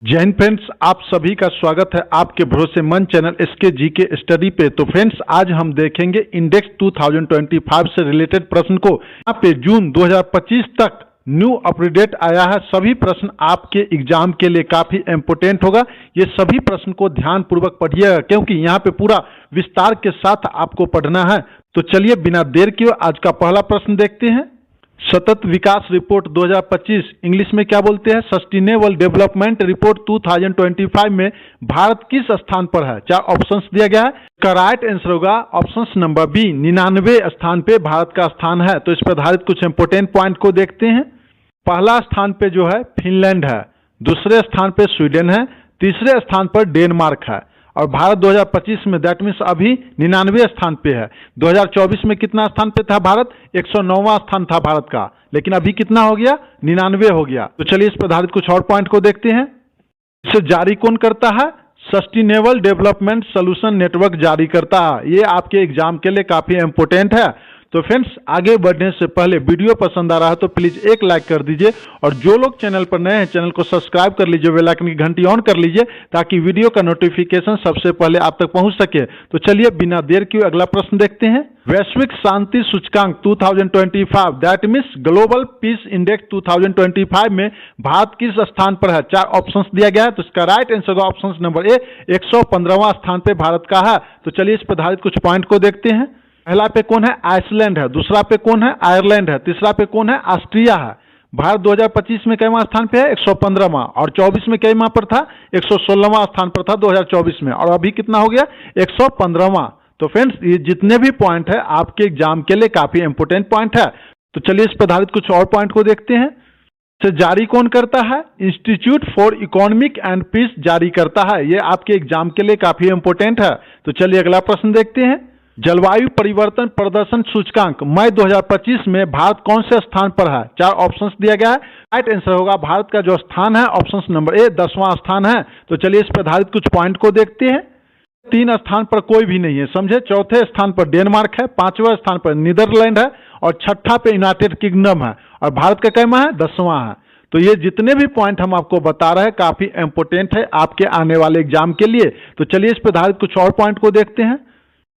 जय हिंद फ्रेंड्स, आप सभी का स्वागत है आपके भरोसेमंद चैनल एसके जीके स्टडी पे। तो फ्रेंड्स, आज हम देखेंगे इंडेक्स 2025 से रिलेटेड प्रश्न को। यहाँ पे जून 2025 तक न्यू अपडेट आया है। सभी प्रश्न आपके एग्जाम के लिए काफी इंपोर्टेंट होगा। ये सभी प्रश्न को ध्यान पूर्वक पढ़िएगा, क्योंकि यहाँ पे पूरा विस्तार के साथ आपको पढ़ना है। तो चलिए बिना देर किए आज का पहला प्रश्न देखते हैं। सतत विकास रिपोर्ट 2025 इंग्लिश में क्या बोलते हैं? सस्टेनेबल डेवलपमेंट रिपोर्ट 2025 में भारत किस स्थान पर है? 4 ऑप्शंस दिया गया है। इसका राइट आंसर होगा ऑप्शन नंबर बी, 99वें स्थान पे भारत का स्थान है। तो इस पर आधारित कुछ इंपोर्टेंट पॉइंट को देखते हैं। पहला स्थान पे जो है फिनलैंड है, दूसरे स्थान पे स्वीडन है, तीसरे स्थान पर डेनमार्क है और भारत 2025 में दैट मीन्स अभी 99वें स्थान पे है। 2024 में कितना स्थान पे था भारत? 109वां स्थान था भारत का, लेकिन अभी कितना हो गया? 99 हो गया। तो चलिए इस पर आधारित कुछ और पॉइंट को देखते हैं। इसे जारी कौन करता है? सस्टेनेबल डेवलपमेंट सोल्यूशन नेटवर्क जारी करता है। ये आपके एग्जाम के लिए काफी इंपोर्टेंट है। तो फ्रेंड्स, आगे बढ़ने से पहले वीडियो पसंद आ रहा है तो प्लीज एक लाइक कर दीजिए और जो लोग चैनल पर नए हैं चैनल को सब्सक्राइब कर लीजिए, बेल आइकन की घंटी ऑन कर लीजिए ताकि वीडियो का नोटिफिकेशन सबसे पहले आप तक पहुंच सके। तो चलिए बिना देर किए अगला प्रश्न देखते हैं। वैश्विक शांति सूचकांक 2025 that means global peace index 2025 में भारत किस स्थान पर है? 4 ऑप्शंस दिया गया है। तो इसका राइट आंसर होगा ऑप्शन नंबर ए, 115वां स्थान पे भारत का है। तो चलिए इस पर आधारित कुछ पॉइंट को देखते हैं। पहला पे कौन है? आइसलैंड है, दूसरा पे कौन है? आयरलैंड है, तीसरा पे कौन है? ऑस्ट्रिया है। भारत 2025 में कितवां स्थान पे है? 115वां। और 24 में कितवां पर था? 116वां स्थान पर था 2024 में, और अभी कितना हो गया? 115वां। तो फ्रेंड्स, ये जितने भी पॉइंट है आपके एग्जाम के लिए काफी इंपोर्टेंट पॉइंट है। तो चलिए इस पर आधारित कुछ और पॉइंट को देखते हैं। इसे जारी कौन करता है? Institute for economic and peace जारी करता है। ये आपके एग्जाम के लिए काफी इंपोर्टेंट है। तो चलिए अगला प्रश्न देखते हैं। जलवायु परिवर्तन प्रदर्शन सूचकांक मई 2025 में भारत कौन से स्थान पर है? 4 ऑप्शंस दिया गया है। राइट आंसर होगा भारत का जो स्थान है ऑप्शन नंबर ए, 10वां स्थान है। तो चलिए इस पर आधारित कुछ पॉइंट को देखते हैं। 3 स्थान पर कोई भी नहीं है, समझे। चौथे स्थान पर डेनमार्क है, 5वें स्थान पर नीदरलैंड है और 6ठा पे यूनाइटेड किंगडम है और भारत का कैमा है? 10वां है। तो ये जितने भी पॉइंट हम आपको बता रहे हैं काफी इंपोर्टेंट है आपके आने वाले एग्जाम के लिए। तो चलिए इस पर आधारित कुछ और पॉइंट को देखते हैं।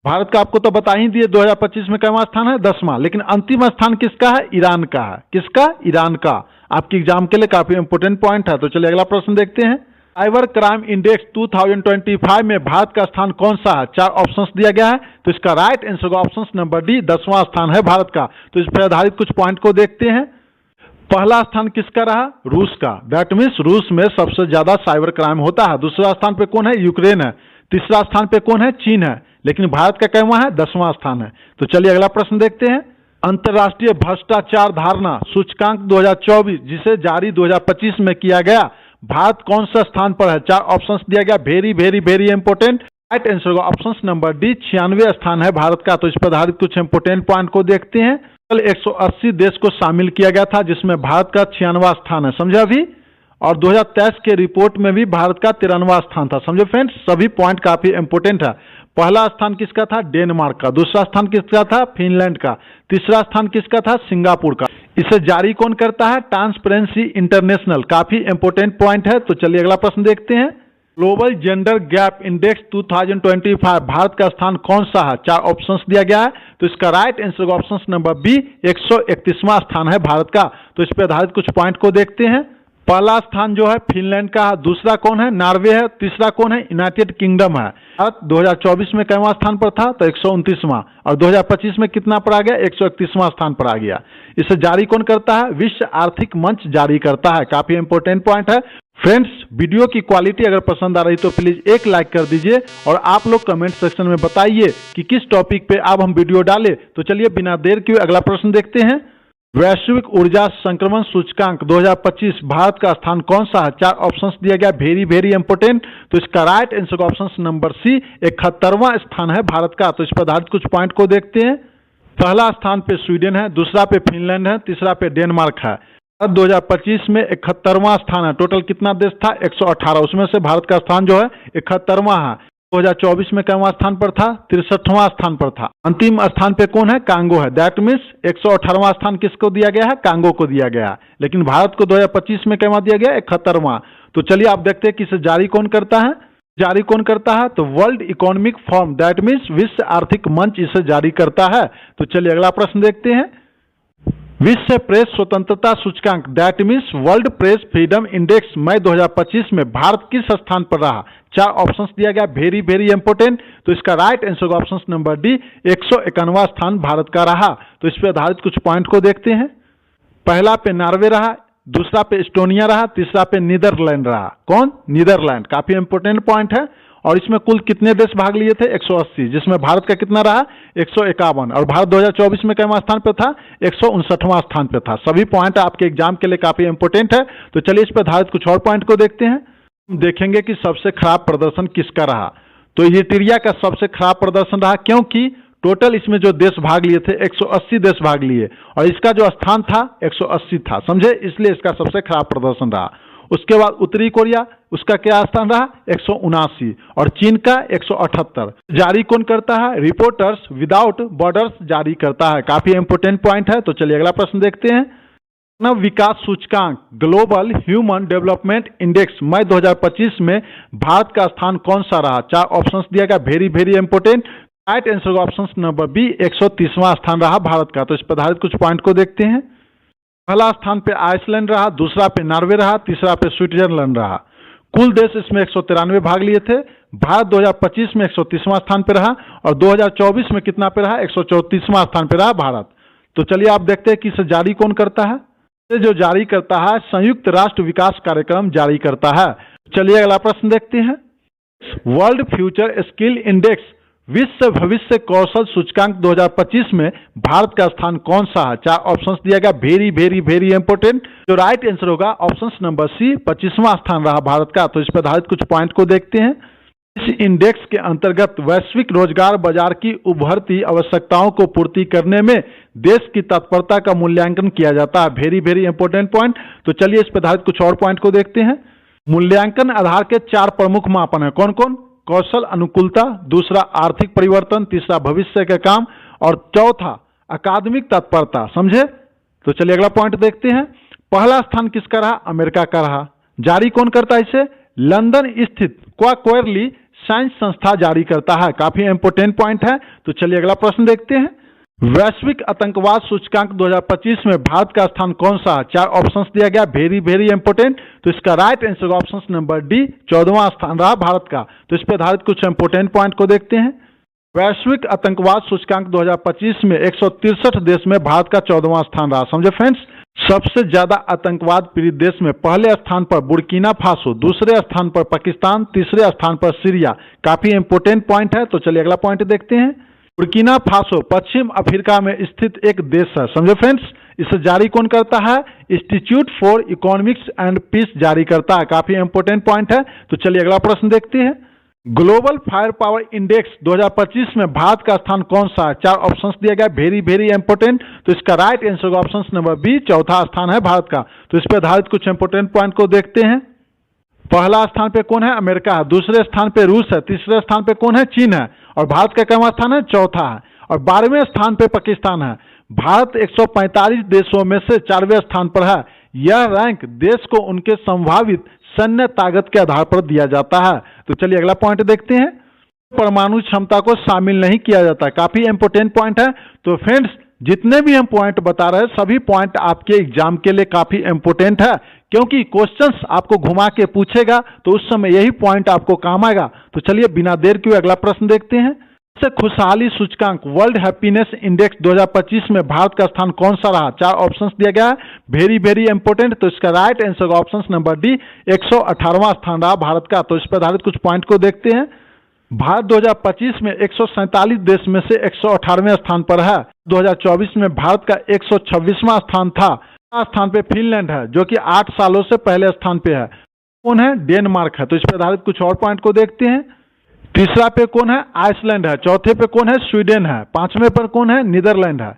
भारत का आपको तो बता ही दिए 2025 में कितना स्थान है? 10वां। लेकिन अंतिम स्थान किसका है? ईरान का है। किसका? ईरान का। आपके एग्जाम के लिए काफी इंपोर्टेंट पॉइंट है। तो चलिए अगला प्रश्न देखते हैं। साइबर क्राइम इंडेक्स 2025 में भारत का स्थान कौन सा है? 4 ऑप्शंस दिया गया है। तो इसका राइट आंसर होगा ऑप्शन नंबर डी, 10वां स्थान है भारत का। तो इस पर आधारित कुछ पॉइंट को देखते हैं। पहला स्थान किसका रहा? रूस का। दैट मीन्स रूस में सबसे ज्यादा साइबर क्राइम होता है। दूसरा स्थान पे कौन है? यूक्रेन है। तीसरा स्थान पे कौन है? चीन है। लेकिन भारत का कैमा है? 10वां स्थान है। तो चलिए अगला प्रश्न देखते हैं। अंतर्राष्ट्रीय भ्रष्टाचार धारणा सूचकांक 2024 जिसे जारी 2025 में किया गया, भारत कौन सा स्थान पर है? 4 ऑप्शंस दिया गया। Very very very important. Right answer होगा ऑप्शन नंबर डी, 96वें स्थान है भारत का। तो इस पर आधारित कुछ इंपोर्टेंट पॉइंट को देखते हैं। कल 180 देश को शामिल किया गया था जिसमें भारत का 96वां स्थान है, समझे अभी। और 2023 के रिपोर्ट में भी भारत का 93वां स्थान था, समझे फ्रेंड्स। सभी पॉइंट काफी इंपोर्टेंट है। पहला स्थान किसका था? डेनमार्क का। दूसरा स्थान किसका था? फिनलैंड का। तीसरा स्थान किसका था? सिंगापुर का। इसे जारी कौन करता है? Transparency international. काफी इंपोर्टेंट पॉइंट है। तो चलिए अगला प्रश्न देखते हैं। Global gender gap index 2025 Bharat का स्थान कौन सा है? 4 ऑप्शंस दिया गया है। तो इसका right answer option number B, 131वां स्थान है भारत का। तो इस पर आधारित कुछ पॉइंट को देखते हैं। पहला स्थान जो है फिनलैंड का, दूसरा कौन है? नॉर्वे है, तीसरा कौन है? यूनाइटेड किंगडम है। भारत 2024 में कितवां स्थान पर था? तो 129वां। और 2025 में कितना पर आ गया? 131वां स्थान पर आ गया। इसे जारी कौन करता है? विश्व आर्थिक मंच जारी करता है। काफी इंपोर्टेंट पॉइंट है। फ्रेंड्स, वीडियो की क्वालिटी अगर पसंद आ रही तो प्लीज एक लाइक कर दीजिए और आप लोग कमेंट सेक्शन में बताइए कि किस टॉपिक पे अब हम वीडियो डालें। तो चलिए बिना देर किए अगला प्रश्न देखते हैं। वैश्विक ऊर्जा संक्रमण सूचकांक 2025 भारत का स्थान कौन सा है? 4 ऑप्शंस दिया गया। Very very important. तो इसका right answer option number C, 71वां स्थान है भारत का। तो इस पर आधारित कुछ पॉइंट को देखते हैं। पहला स्थान पे स्वीडन है, दूसरा पे फिनलैंड है, तीसरा पे डेनमार्क है। 2025 में 71वां स्थान है। टोटल कितना देश था? 118। उसमें से भारत का स्थान जो है 71वां है। 2024 में कितवां स्थान पर था? 63वां स्थान पर था। अंतिम स्थान पे कौन है? कांगो है। दैट मीन्स 118वां स्थान किसको दिया गया है? कांगो को दिया गया है। लेकिन भारत को 2025 में कितवां दिया गया? 71वां। तो चलिए आप देखते हैं कि इसे जारी कौन करता है। जारी कौन करता है? तो world economic forum, that means विश्व आर्थिक मंच इसे जारी करता है। तो चलिए अगला प्रश्न देखते हैं। विश्व प्रेस स्वतंत्रता सूचकांक, that means world press freedom index, मई 2025 में भारत किस स्थान पर रहा? 4 ऑप्शंस दिया गया, वेरी वेरी इंपोर्टेंट। तो इसका राइट आंसर होगा ऑप्शन नंबर डी, 151वां स्थान भारत का रहा। तो इस पर आधारित कुछ पॉइंट को देखते हैं। पहला पे नॉर्वे रहा, दूसरा पे एस्टोनिया रहा, तीसरा पे नीदरलैंड रहा। कौन? नीदरलैंड। काफी इंपोर्टेंट पॉइंट है। और इसमें कुल कितने देश भाग लिए थे? 180, जिसमें भारत का कितना रहा? 151। और भारत 2024 में कितवां स्थान पे था? 159वां स्थान पे था। सभी पॉइंट आपके एग्जाम के लिए काफी इंपोर्टेंट है। तो चलिए इस पर आधारित कुछ और पॉइंट को देखते हैं। देखेंगे कि सबसे खराब प्रदर्शन किसका रहा। तो यूटेरिया का सबसे खराब प्रदर्शन रहा, क्योंकि टोटल इसमें जो देश भाग लिए थे 180 देश भाग लिए, और इसका जो स्थान था 180 था, समझे, इसलिए इसका सबसे खराब प्रदर्शन रहा। उसके बाद उत्तरी कोरिया, उसका क्या स्थान रहा? 179, और चीन का 178। जारी कौन करता है? रिपोर्टर्स विदाउट बॉर्डर्स जारी करता है। काफी इंपोर्टेंट पॉइंट है। तो चलिए अगला प्रश्न देखते हैं। मानव विकास सूचकांक, ग्लोबल ह्यूमन डेवलपमेंट इंडेक्स, मई 2025 में भारत का स्थान कौन सा रहा? 4 ऑप्शंस दिया गया, very very important. Right answer option number B, 130वां स्थान रहा भारत का। तो इस पर आधारित कुछ पॉइंट को देखते हैं। पहला स्थान पे आइसलैंड रहा, दूसरा पे नॉर्वे रहा, तीसरा पे स्विट्जरलैंड रहा। कुल देश इसमें 193 भाग लिए थे। भारत 2025 में 130वां स्थान पे रहा, और 2024 में कितना पे रहा? 134वां स्थान पे रहा भारत। तो चलिए आप देखते हैं कि इसे जारी कौन करता है। ये जो जारी करता है संयुक्त राष्ट्र विकास कार्यक्रम जारी करता है। चलिए अगला प्रश्न देखते हैं। वर्ल्ड फ्यूचर स्किल इंडेक्स, विश्व भविष्य कौशल सूचकांक 2025 में भारत का स्थान कौन सा है? 4 ऑप्शंस दिया गया, वेरी वेरी वेरी इंपोर्टेंट। जो राइट आंसर होगा ऑप्शन नंबर सी, 25वां स्थान रहा भारत का। तो इस पर आधारित कुछ पॉइंट को देखते हैं। इस इंडेक्स के अंतर्गत वैश्विक रोजगार बाजार की उभरती आवश्यकताओं को पूर्ति करने में देश की तत्परता का मूल्यांकन किया जाता है। Very very important point. तो चलिए इस पर आधारित कुछ और पॉइंट को देखते हैं। मूल्यांकन आधार के 4 प्रमुख मापन है। कौन कौन? कौशल अनुकूलता, दूसरा आर्थिक परिवर्तन, तीसरा भविष्य के काम, और चौथा अकादमिक तत्परता, समझे। तो चलिए अगला पॉइंट देखते हैं। पहला स्थान किसका रहा? अमेरिका का रहा। जारी कौन करता है इसे? लंदन स्थित क्वाक्वायरली साइंस संस्था जारी करता है। काफी इंपोर्टेंट पॉइंट है। तो चलिए अगला प्रश्न देखते हैं। वैश्विक आतंकवाद सूचकांक 2025 में भारत का स्थान कौन सा है? 4 ऑप्शंस दिया गया, वेरी वेरी इंपोर्टेंट। तो इसका right answer option number D, 14वां स्थान रहा भारत का। तो इस पर आधारित कुछ इंपोर्टेंट पॉइंट को देखते हैं। वैश्विक आतंकवाद सूचकांक 2025 में 163 देश में भारत का 14वां स्थान रहा, समझे फ्रेंड्स। सबसे ज्यादा आतंकवाद पीड़ित देश में पहले स्थान पर बुर्किना फासो, दूसरे स्थान पर पाकिस्तान, तीसरे स्थान पर सीरिया। काफी इंपोर्टेंट पॉइंट है। तो चलिए अगला पॉइंट देखते हैं। बुर्किना फासो पश्चिम अफ्रीका में स्थित एक देश है, समझे फ्रेंड्स। इसे जारी कौन करता है? Institute for economics and peace जारी करता है। काफी इंपोर्टेंट पॉइंट है। तो चलिए अगला प्रश्न देखते हैं। ग्लोबल फायर पावर इंडेक्स 2025 में भारत का स्थान कौन सा है? 4 ऑप्शंस दिया गया, वेरी वेरी इंपोर्टेंट। तो इसका right answer option number B, 4था स्थान है भारत का। तो इस पर आधारित कुछ इंपोर्टेंट पॉइंट को देखते हैं। पहला स्थान पे कौन है? अमेरिका है। दूसरे स्थान पे रूस है। तीसरे स्थान पे कौन है? चीन है। और भारत का कितवां स्थान है? 4था है। और 12वें स्थान पे पाकिस्तान है। भारत 145 देशों में से 4वें स्थान पर है। यह रैंक देश को उनके संभावित सैन्य ताकत के आधार पर दिया जाता है। तो चलिए अगला पॉइंट देखते हैं। परमाणु क्षमता को शामिल नहीं किया जाता। काफी इंपोर्टेंट पॉइंट है। तो फ्रेंड्स जितने भी हम पॉइंट बता रहे हैं सभी पॉइंट आपके एग्जाम के लिए काफी इंपोर्टेंट है, क्योंकि क्वेश्चंस आपको घुमा के पूछेगा तो उस समय यही पॉइंट आपको काम आएगा। तो चलिए बिना देर किए अगला प्रश्न देखते हैं। खुशहाली सूचकांक वर्ल्ड हैप्पीनेस इंडेक्स 2025 में भारत का स्थान कौन सा रहा? 4 ऑप्शंस दिया गया है, वेरी वेरी इंपोर्टेंट। तो इसका right answer option number D, 118वां स्थान रहा भारत का। तो इस पर आधारित कुछ पॉइंट को देखते हैं। भारत 2025 में 147 देश में से 118वें स्थान पर है। 2024 में भारत का 126वां स्थान था। स्थान पे फिनलैंड है, जो कि 8 सालों से पहले स्थान पे है। कौन है? डेनमार्क है। तो इस पर आधारित कुछ और पॉइंट को देखते हैं। तीसरा पे कौन है? आइसलैंड है। चौथे पे कौन है? स्वीडन है। 5वें पर कौन है? नीदरलैंड है।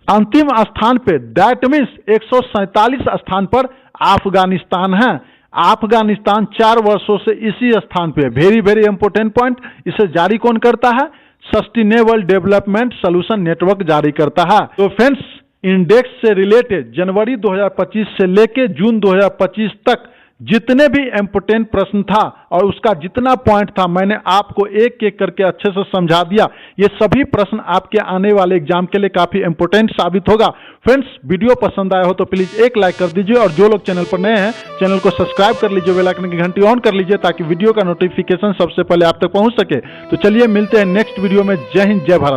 अंतिम स्थान पे दैट मीन्स 147 स्थान पर अफगानिस्तान है। अफगानिस्तान 4 वर्षों से इसी स्थान पे। Very very important point. इसे जारी कौन करता है? सस्टेनेबल डेवलपमेंट सॉल्यूशन नेटवर्क जारी करता है। तो फ्रेंड्स इंडेक्स से रिलेटेड जनवरी 2025 से लेके जून 2025 तक जितने भी इम्पोर्टेंट प्रश्न था और उसका जितना पॉइंट था मैंने आपको एक एक करके अच्छे से समझा दिया। ये सभी प्रश्न आपके आने वाले एग्जाम के लिए काफी इंपोर्टेंट साबित होगा। फ्रेंड्स, वीडियो पसंद आया हो तो प्लीज एक लाइक कर दीजिए और जो लोग चैनल पर नए हैं चैनल को सब्सक्राइब कर लीजिए, बेल आइकन की घंटी ऑन कर लीजिए ताकि वीडियो का नोटिफिकेशन सबसे पहले आप तक पहुंच सके। तो चलिए मिलते हैं नेक्स्ट वीडियो में। जय हिंद, जय भारत।